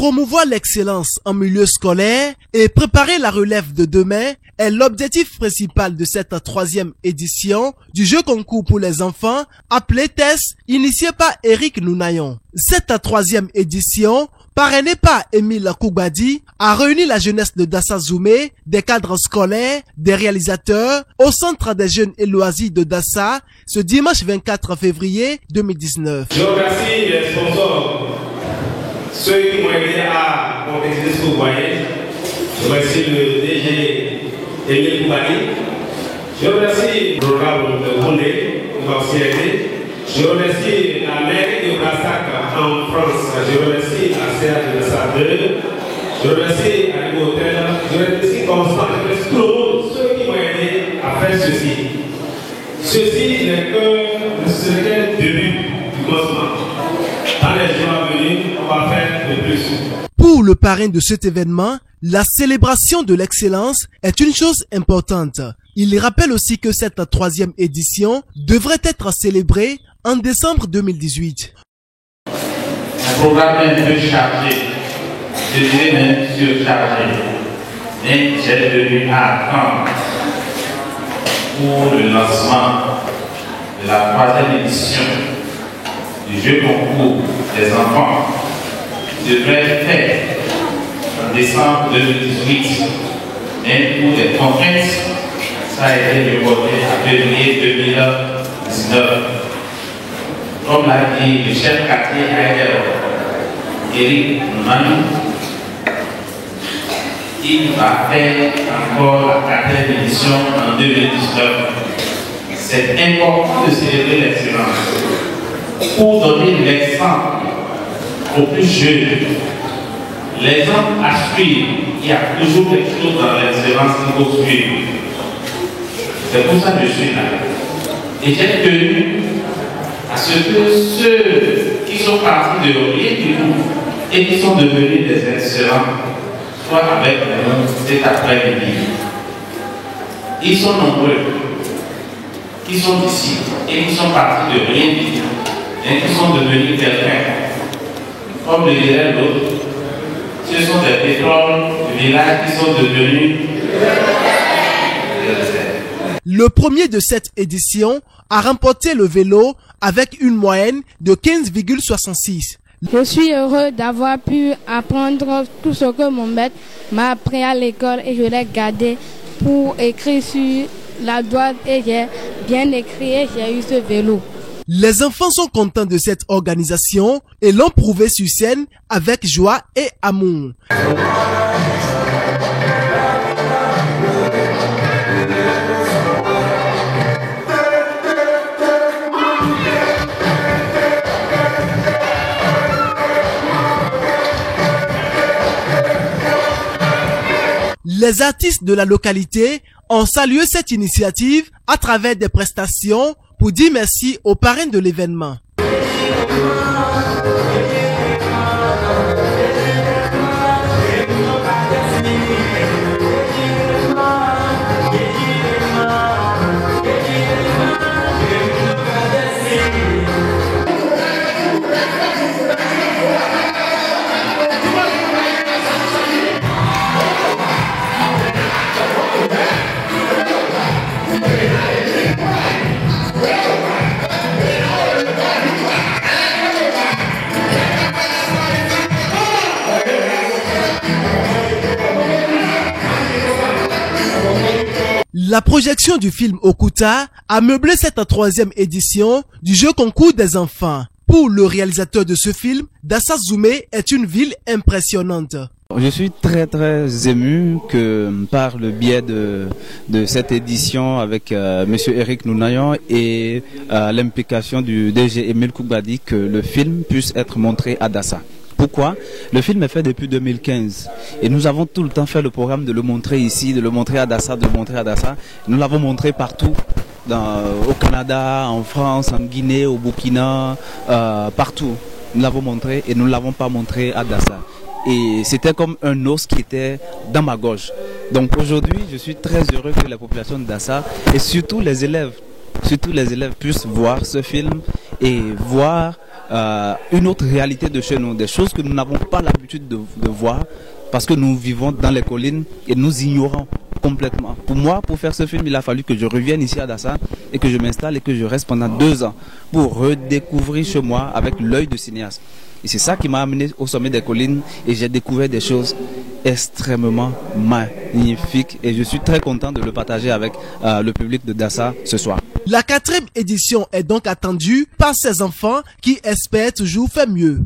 Promouvoir l'excellence en milieu scolaire et préparer la relève de demain est l'objectif principal de cette troisième édition du jeu concours pour les enfants appelé TESS, initié par Eric Nounayon. Cette troisième édition, parrainée par Émile Koubadi, a réuni la jeunesse de Dassa Zoumé, des cadres scolaires, des réalisateurs, au centre des jeunes et loisirs de Dassa, ce dimanche 24 février 2019. Je remercie les sponsors, ceux qui m'ont aidé à concrétiser ce que vous voyez. Je remercie le DG Émile Koubadi. Je remercie l'honorable Bondé qui m'a aussi aidé. Je remercie la mairie de Brassac en France. Je remercie la CA de Dassa 2. Je remercie Aligo Hotel. Je remercie Constant. Je remercie tout le monde, ceux qui m'ont aidé à faire ceci. Ceci n'est que le début du commencement. Dans les jours à venir, on va faire de plus. Pour le parrain de cet événement, la célébration de l'excellence est une chose importante. Il rappelle aussi que cette troisième édition devrait être célébrée en décembre 2018. Un programme un peu chargé, je dirais même surchargé, mais j'ai tenu à attendre pour le lancement de la troisième édition du jeu concours des enfants qui devrait être fait en décembre 2018, mais pour des contraintes, ça a été reporté à février 2019. Comme l'a dit le chef quartier Eric Nounayon, il va faire encore la quatrième édition en 2019. C'est important de célébrer l'excellence pour donner l'exemple aux plus jeunes. L'exemple à suivre, il y a toujours quelque chose dans l'excellence qu'il faut suivre. C'est pour ça que je suis là. Et j'ai tenu à ce que ceux qui sont partis de rien du tout et qui sont devenus des excellents soient avec nous cet après-midi. Ils sont nombreux, qui sont ici et qui sont partis de rien du tout et qui sont devenus quelqu'un. Comme le dirait l'autre, ce sont des pétroles du village qui sont devenus. Le premier de cette édition a remporté le vélo avec une moyenne de 15,66. Je suis heureux d'avoir pu apprendre tout ce que mon maître m'a appris à l'école et je l'ai gardé pour écrire sur la droite et j'ai bien écrit et j'ai eu ce vélo. Les enfants sont contents de cette organisation et l'ont prouvé sur scène avec joie et amour. Les artistes de la localité ont salué cette initiative à travers des prestations pour dire merci aux parrains de l'événement. La projection du film Okuta a meublé cette troisième édition du jeu concours des enfants. Pour le réalisateur de ce film, Dassa Zoumé est une ville impressionnante. Je suis très ému que par le biais de cette édition avec Monsieur Eric Nounayon et l'implication du DG Émile Koubadi que le film puisse être montré à Dassa. Pourquoi? Le film est fait depuis 2015 et nous avons tout le temps fait le programme de le montrer ici, de le montrer à Dassa, de le montrer à Dassa. Nous l'avons montré partout, au Canada, en France, en Guinée, au Burkina, partout. Nous l'avons montré et nous ne l'avons pas montré à Dassa. Et c'était comme un os qui était dans ma gorge. Donc aujourd'hui, je suis très heureux que la population de Dassa et surtout les élèves puissent voir ce film et voir une autre réalité de chez nous, des choses que nous n'avons pas l'habitude de voir parce que nous vivons dans les collines et nous ignorons complètement. Pour moi, pour faire ce film, il a fallu que je revienne ici à Dassa et que je m'installe et que je reste pendant 2 ans pour redécouvrir chez moi avec l'œil de cinéaste. Et c'est ça qui m'a amené au sommet des collines et j'ai découvert des choses extrêmement magnifiques et je suis très content de le partager avec le public de Dassa ce soir. La 4e édition est donc attendue par ces enfants qui espèrent toujours faire mieux.